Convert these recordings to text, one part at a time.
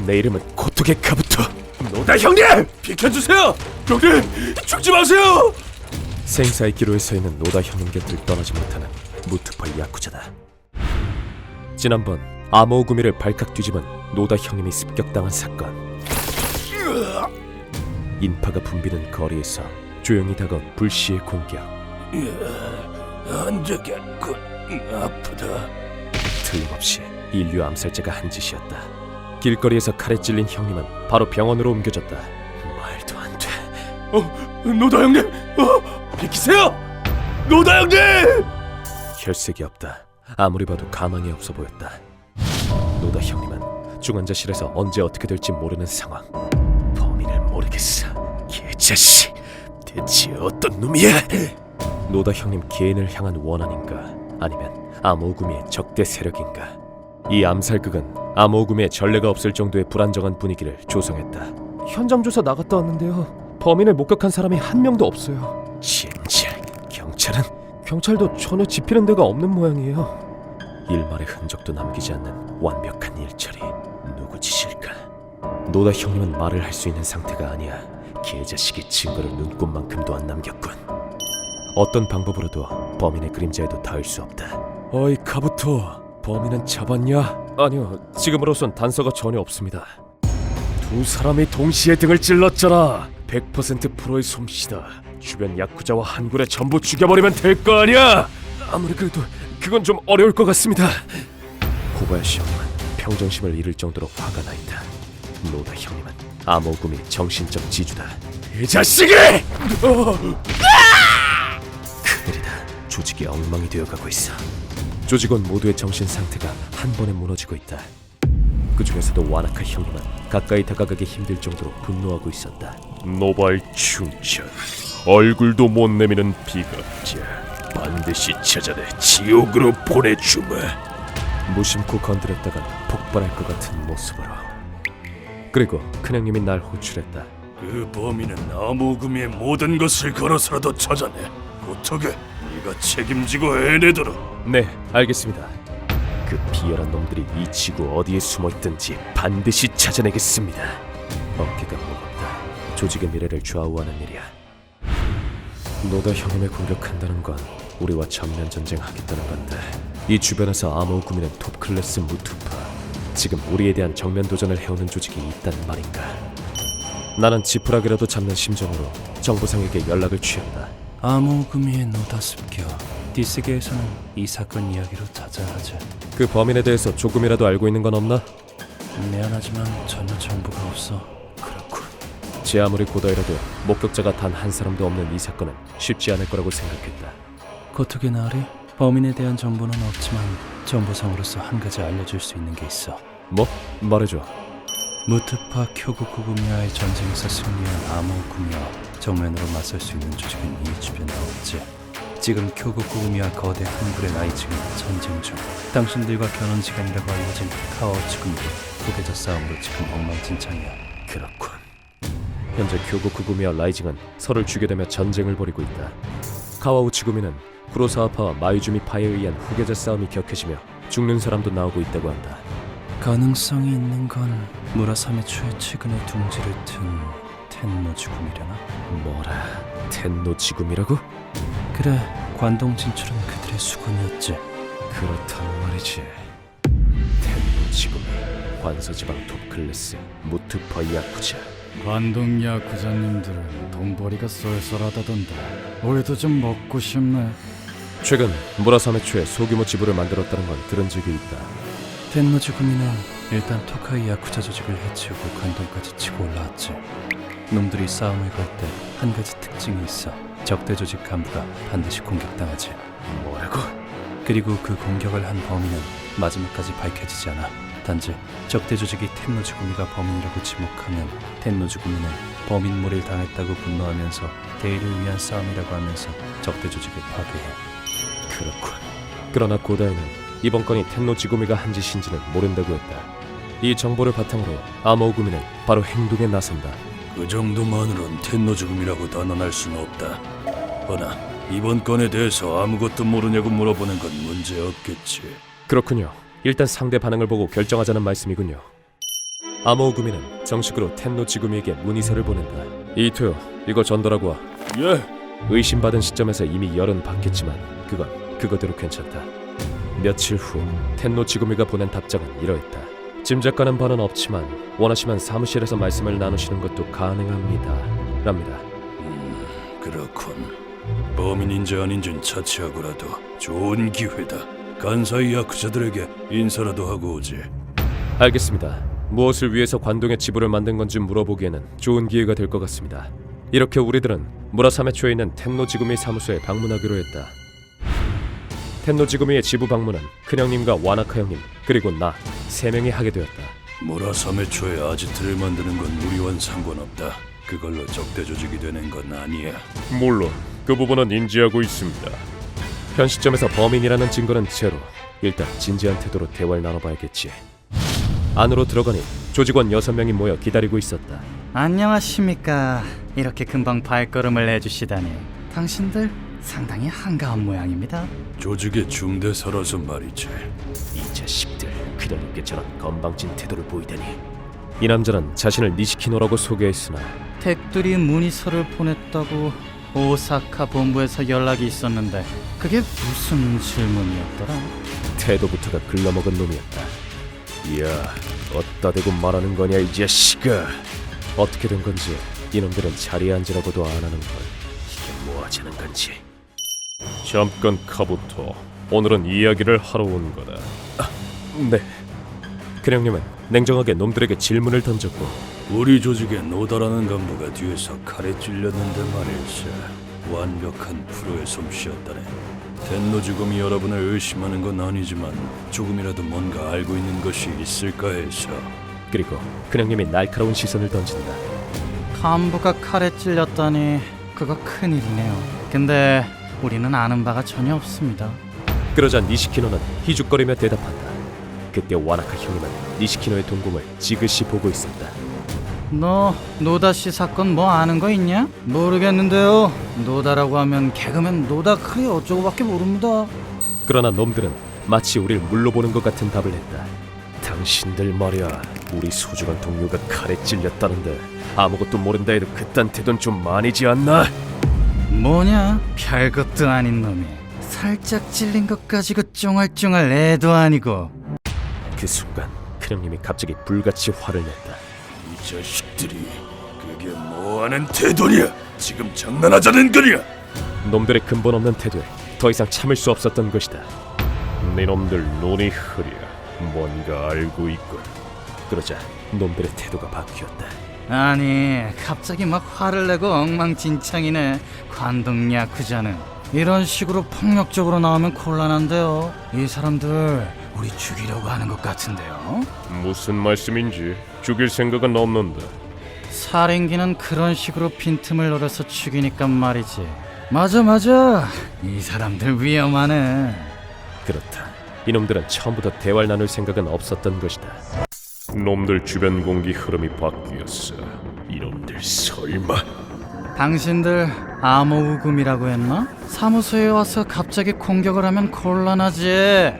내 이름은 고토게 카부토. 노다 형님! 비켜주세요! 형님! 죽지 마세요! 생사의 기로에 서 있는 노다 형님 곁을 떠나지 못하는 무투파 야쿠자다. 지난번 아모우구미를 발칵 뒤집은 노다 형님이 습격당한 사건. 인파가 붐비는 거리에서 조용히 다가온 불시의 공격. 안 되겠군. 아프다. 틀림없이 인류 암살자가 한 짓이었다. 길거리에서 칼에 찔린 형님은 바로 병원으로 옮겨졌다. 말도 안 돼. 노다 형님! 비키세요! 노다 형님! 혈색이 없다. 아무리 봐도 가망이 없어 보였다. 노다 형님은 중환자실에서 언제 어떻게 될지 모르는 상황. 범인을 모르겠어. 개자식! 대체 어떤 놈이야? 노다 형님 개인을 향한 원한인가? 아니면 아모우구미의 적대 세력인가? 이 암살극은 아모우구미의 전례가 없을 정도의 불안정한 분위기를 조성했다. 현장 조사 나갔다 왔는데요. 범인을 목격한 사람이 한 명도 없어요. 진짜 경찰은? 경찰도 전혀 지피는 데가 없는 모양이에요. 일말의 흔적도 남기지 않는 완벽한 일처리. 누구 짓일까? 노다 형님은 말을 할 수 있는 상태가 아니야. 개자식이 증거를 눈꼽만큼도 안 남겼군. 어떤 방법으로도 범인의 그림자에도 닿을 수 없다. 어이 카부토, 범인은 잡았냐? 아니요, 지금으로선 단서가 전혀 없습니다. 두 사람이 동시에 등을 찔렀잖아. 100% 프로의 솜씨다. 주변 야쿠자와 한굴에 전부 죽여버리면 될 거 아니야? 아무리 그래도 그건 좀 어려울 것 같습니다. 코바야시 형님은 평정심을 잃을 정도로 화가 나 있다. 노다 형님은 아모우구미 정신적 지주다. 이 자식이! 큰일이다. 조직이 엉망이 되어가고 있어. 조직원 모두의 정신 상태가 한 번에 무너지고 있다. 그 중에서도 와나카 형님은 가까이 다가가기 힘들 정도로 분노하고 있었다. 노발 충천, 얼굴도 못 내미는 비겁자, 반드시 찾아내 지옥으로 보내주마. 무심코 건드렸다간 폭발할 것 같은 모습으로. 그리고 큰형님이 날 호출했다. 그 범인은 아모우구미의 모든 것을 걸어서라도 찾아내. 고토게, 네가 책임지고 해내도록. 네, 알겠습니다. 그 비열한 놈들이 이 지구 어디에 숨어있든지 반드시 찾아내겠습니다. 어깨가 무겁다. 조직의 미래를 좌우하는 일이야. 노다 형님을 공격한다는 건 우리와 전면 전쟁하겠다는 건데, 이 주변에서 아모우구미는 톱클래스 무투파, 지금 우리에 대한 정면 도전을 해오는 조직이 있단 말인가. 나는 지푸라기라도 잡는 심정으로 정보상에게 연락을 취한다. 아모우구미의 노다 습격. 뒷세계에서는 이 사건 이야기로 자자하지. 그 범인에 대해서 조금이라도 알고 있는 건 없나? 미안하지만 전혀 정보가 없어. 그렇군. 제 아무리 고다이라도 목격자가 단 한 사람도 없는 이 사건은 쉽지 않을 거라고 생각했다. 고토게 나으리, 범인에 대한 정보는 없지만 정보상으로서 한 가지 알려줄 수 있는 게 있어. 뭐? 말해줘. 무트파 쿄고쿠구미와의 전쟁에서 승리한 아모우구미와 정면으로 맞설 수 있는 조직은 이 주변에 없지. 지금 쿄고쿠구미와 거대 한굴의 라이징은 전쟁 중. 당신들과 결혼지간이라고 알려진 카와우치군도 후계자 싸움으로 지금 엉망진창이야. 그렇군. 현재 교고쿠구미와 라이징은 서로를 죽여대며 전쟁을 벌이고 있다. 카와우치구미는 쿠로사와파와 마유주미파에 의한 후계자 싸움이 격해지며 죽는 사람도 나오고 있다고 한다. 가능성이 있는 건 무라사메초의 최근에 둥지를 튼 텐노지구미려나? 뭐라? 텐노지구미라고? 그래, 관동 진출은 그들의 수군이었지. 그렇단 말이지. 텐노지구미, 관서지방 톱클래스, 무투파 야쿠자. 관동 야쿠자님들은 돈벌이가 쏠쏠하다던데 우리도 좀 먹고 싶네. 최근 무라사메초에 소규모 지부를 만들었다는 건 들은 적이 있다. 텐노지구미는 일단 토카이 야쿠자 조직을 해치우고 관동까지 치고 올라왔지. 놈들이 싸움을 걸 때 한 가지 특징이 있어. 적대 조직 간부가 반드시 공격당하지. 뭐라고? 그리고 그 공격을 한 범인은 마지막까지 밝혀지지 않아. 단지 적대 조직이 텐노지구미가 범인이라고 지목하면 텐노지구미는 범인몰이를 당했다고 분노하면서 대의를 위한 싸움이라고 하면서 적대 조직을 파괴해. 그렇군. 그러나 고다이는 이번 건이 텐노지구미가 한 짓인지는 모른다고 했다. 이 정보를 바탕으로 아모우구미는 바로 행동에 나선다. 그 정도만으론 텐노지구미라고 단언할 수는 없다. 허나 이번 건에 대해서 아무것도 모르냐고 물어보는 건 문제 없겠지. 그렇군요. 일단 상대 반응을 보고 결정하자는 말씀이군요. 아모우구미는 정식으로 텐노 지구미에게 문의서를 보낸다. 이토요, 이거 전달하고 와. 예. 의심받은 시점에서 이미 열은 받겠지만 그건 그거대로 괜찮다. 며칠 후 텐노 지구미가 보낸 답장은 이러했다. 짐작 가는 바는 없지만 원하시면 사무실에서 말씀을 나누시는 것도 가능합니다. 랍니다. 그렇군. 범인인지 아닌지는 차치하고라도 좋은 기회다. 간사이 야쿠자들에게 인사라도 하고 오지. 알겠습니다. 무엇을 위해서 관동의 지부를 만든 건지 물어보기에는 좋은 기회가 될 것 같습니다. 이렇게 우리들은 무라사메초에 있는 텐노 지구미 사무소에 방문하기로 했다. 텐노 지구미의 지부 방문은 큰형님과 와나카 형님 그리고 나 3명이 하게 되었다. 무라사메초에 아지트를 만드는 건 우리와는 상관없다. 그걸로 적대 조직이 되는 건 아니야. 물론 그 부분은 인지하고 있습니다. 현 시점에서 범인이라는 증거는 제로. 일단 진지한 태도로 대화를 나눠봐야겠지. 안으로 들어가니 조직원 6명이 모여 기다리고 있었다. 안녕하십니까. 이렇게 금방 발걸음을 내주시다니 당신들 상당히 한가한 모양입니다. 조직의 중대사라서 말이지. 이 자식들, 그녀님께 저런 건방진 태도를 보이다니. 이 남자는 자신을 니시키노라고 소개했으나 댁들이 문의서를 보냈다고 오사카 본부에서 연락이 있었는데 그게 무슨 질문이었더라? 태도부터가 글러먹은 놈이었다. 이야, 어디다 대고 말하는 거냐 이 자식아. 어떻게 된 건지 이놈들은 자리에 앉으라고도 안 하는 걸. 이게 뭐 하자는 건지. 잠깐 카부토, 오늘은 이야기를 하러 온 거다. 네. 큰형님은 냉정하게 놈들에게 질문을 던졌고 우리 조직의 노다라는 간부가 뒤에서 칼에 찔렸는데 말일세. 완벽한 프로의 솜씨였다네. 텐노지검이 여러분을 의심하는 건 아니지만 조금이라도 뭔가 알고 있는 것이 있을까 해서. 그리고 큰형님이 날카로운 시선을 던진다. 간부가 칼에 찔렸다니 그거 큰일이네요. 근데 우리는 아는 바가 전혀 없습니다. 그러자 니시키노는 희죽거리며 대답한다. 그때 와나카 형님은 니시키노의 동공을 지그시 보고 있었다. 너 노다씨 사건 뭐 아는 거 있냐? 모르겠는데요. 노다라고 하면 개그맨 노다 크리 어쩌고밖에 모릅니다. 그러나 놈들은 마치 우릴 물러보는 것 같은 답을 했다. 당신들 말이야, 우리 소중한 동료가 칼에 찔렸다는데 아무것도 모른다 해도 그딴 태도는 좀 아니지 않나? 뭐냐? 별것도 아닌 놈이 살짝 찔린 것 가지고 쫑알쫑알 애도 아니고. 그 순간 큰형님이 갑자기 불같이 화를 냈다. 이 자식들이 그게 뭐하는 태도냐? 지금 장난하자는 거냐? 놈들의 근본 없는 태도에 더 이상 참을 수 없었던 것이다. 네놈들 눈이 흐려 뭔가 알고 있군. 그러자 놈들의 태도가 바뀌었다. 아니 갑자기 막 화를 내고 엉망진창이네. 관동 야쿠자는 이런 식으로 폭력적으로 나오면 곤란한데요. 이 사람들 우리 죽이려고 하는 것 같은데요. 무슨 말씀인지 죽일 생각은 없는데. 살인귀는 그런 식으로 빈틈을 노려서 죽이니까 말이지. 맞아. 이 사람들 위험하네. 그렇다. 이놈들은 처음부터 대화를 나눌 생각은 없었던 것이다. 놈들 주변 공기 흐름이 바뀌었어. 이놈들 설마. 당신들 암호우금이라고 했나? 사무소에 와서 갑자기 공격을 하면 곤란하지.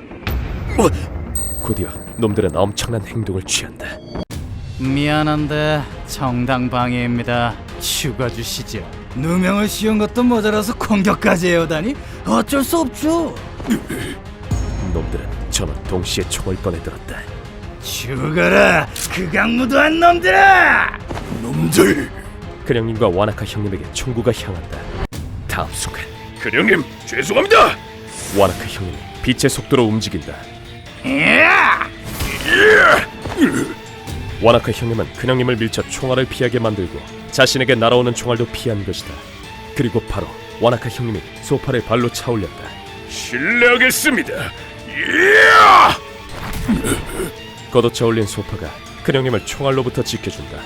곧이어 놈들은 엄청난 행동을 취한다. 미안한데 정당방위입니다. 죽어주시죠. 누명을 씌운 것도 모자라서 공격까지 해오다니 어쩔 수 없죠. 놈들은 전원 동시에 총을 꺼내들었다. 죽어라 극악무도한 놈들아! 놈들! 근형님과 와나카 형님에게 총구가 향한다. 다음 순간 근형님 죄송합니다! 와나카 형님이 빛의 속도로 움직인다. 와나카 형님은 근형님을 밀쳐 총알을 피하게 만들고 자신에게 날아오는 총알도 피한 것이다. 그리고 바로 와나카 형님이 소파를 발로 차올렸다. 실례하겠습니다. 걷어차 올린 소파가 큰형님을 총알로부터 지켜준다.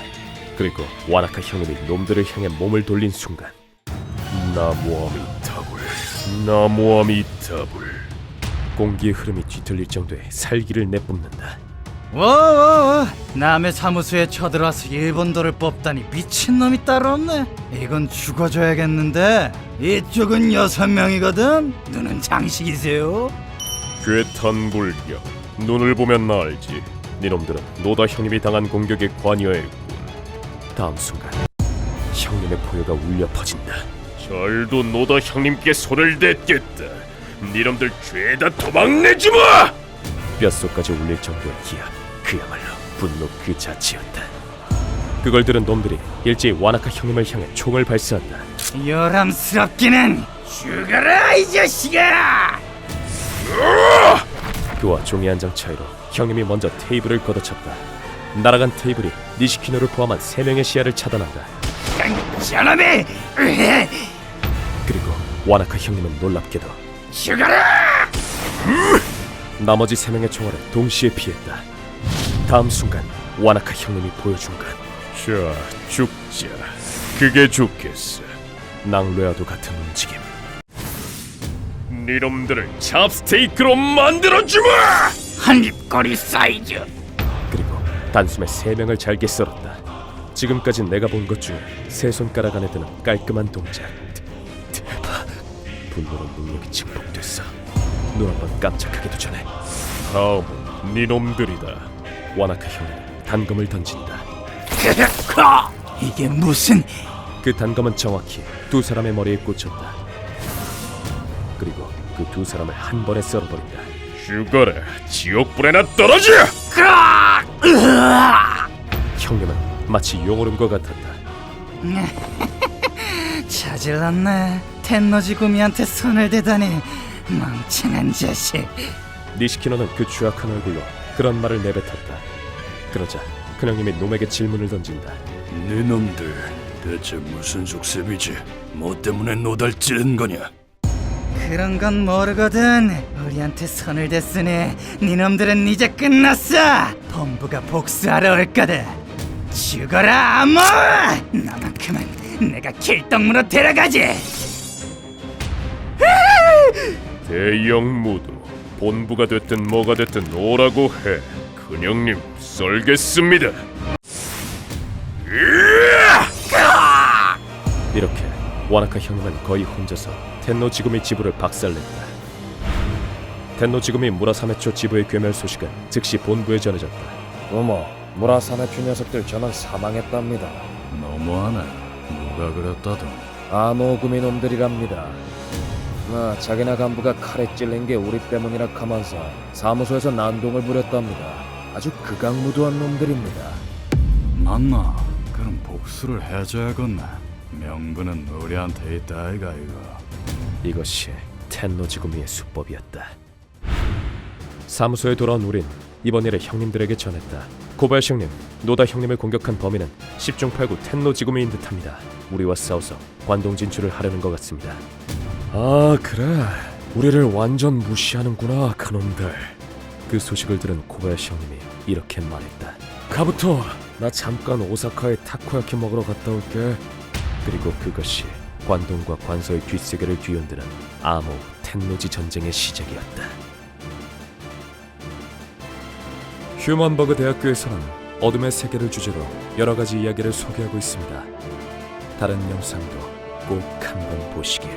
그리고 와나카 형님이 놈들을 향해 몸을 돌린 순간 나무아미타불 공기의 흐름이 뒤틀릴 정도의 살기를 내뿜는다. 와 남의 사무소에 쳐들어와서 일본도를 뽑다니 미친놈이 따로 없네. 이건 죽어줘야겠는데. 이쪽은 6명이거든. 눈은 장식이세요. 괴탄불격 눈을 보면 알지. 니놈들은 노다 형님이 당한 공격에 관여했군. 다음 순간 형님의 포효가 울려 퍼진다. 절도 노다 형님께 손을 댔겠다. 니놈들 죄다 도망내지 마! 뼛속까지 울릴 정도의 기합, 그야말로 분노 그 자체였다. 그걸 들은 놈들이 일제히 와나카 형님을 향해 총을 발사한다. 요람스럽기는 죽어라 이 자식아! 그와 종이 한 장 차이로 형님이 먼저 테이블을 걷어쳤다. 날아간 테이블이 니시키노를 포함한 3명의 시야를 차단한다. 저놈이! 그리고 와나카 형님은 놀랍게도 죽어라! 나머지 3명의 총알을 동시에 피했다. 다음 순간 와나카 형님이 보여준 것. 자, 죽자. 그게 좋겠어. 낭뢰와도 같은 움직임. 니놈들을 찹스테이크로 만들어주마! 한입거리 사이즈! 그리고 단숨에 3명을 잘게 썰었다. 지금까지 내가 본 것 중에 세 손가락 안에 드는 깔끔한 동작. 대박! 분노로 능력이 증폭됐어. 눈 한 번 깜짝하기도 전에. 다음은 니놈들이다. 와나카 형은 단검을 던진다. 이게 무슨... 그 단검은 정확히 두 사람의 머리에 꽂혔다. 그리고 그 두 사람을 한 번에 썰어버린다. 죽어라, 지옥불에나 떨어져! 형님은 마치 용오름과 같았다. 자질났네. 텐노지 구미한테 손을 대다니 멍청한 자식. 니시키노는 그 추악한 얼굴로 그런 말을 내뱉었다. 그러자 큰형님이 놈에게 질문을 던진다. 네놈들 대체 무슨 속셈이지? 뭐 때문에 노달 찌른 거냐? 그런 건 모르거든. 우리한테 손을 댔으니 니놈들은 이제 끝났어. 본부가 복수하러 올 거다. 죽어라 아모! 너만큼은 내가 길동무로 데려가지. 대형 무도 본부가 됐든 뭐가 됐든 오라고 해. 큰형님 썰겠습니다. 이렇게 와나카 형님은 거의 혼자서 텐노 지구미 지부를 박살냈다. 텐노 지구미 무라사메초 지부의 괴멸 소식은 즉시 본부에 전해졌다. 어머, 무라사메추 녀석들 전원 사망했답니다. 너무하네. 누가 그랬다던? 아모구미 놈들이랍니다. 자기네 간부가 칼에 찔린 게 우리 때문이라 하면서 사무소에서 난동을 부렸답니다. 아주 극악무도한 놈들입니다. 맞나? 그럼 복수를 해줘야겠네. 명분은 우리한테 있다 아이가 이거. 이것이 텐노 지구미의 수법이었다. 사무소에 돌아온 우린 이번 일을 형님들에게 전했다. 코바야시 형님, 노다 형님을 공격한 범인은 10중 8구 텐노 지구미인 듯합니다. 우리와 싸워서 관동 진출을 하려는 것 같습니다. 아 그래, 우리를 완전 무시하는구나 그놈들. 그 소식을 들은 코바야시 형님이 이렇게 말했다. 카부토, 나 잠깐 오사카에 타코야키 먹으러 갔다 올게. 그리고 그것이 관동과 관서의 뒷세계를 뒤흔드는 아모 텐노지 전쟁의 시작이었다. 휴먼버그 대학교에서는 어둠의 세계를 주제로 여러 가지 이야기를 소개하고 있습니다. 다른 영상도 꼭 한번 보시길.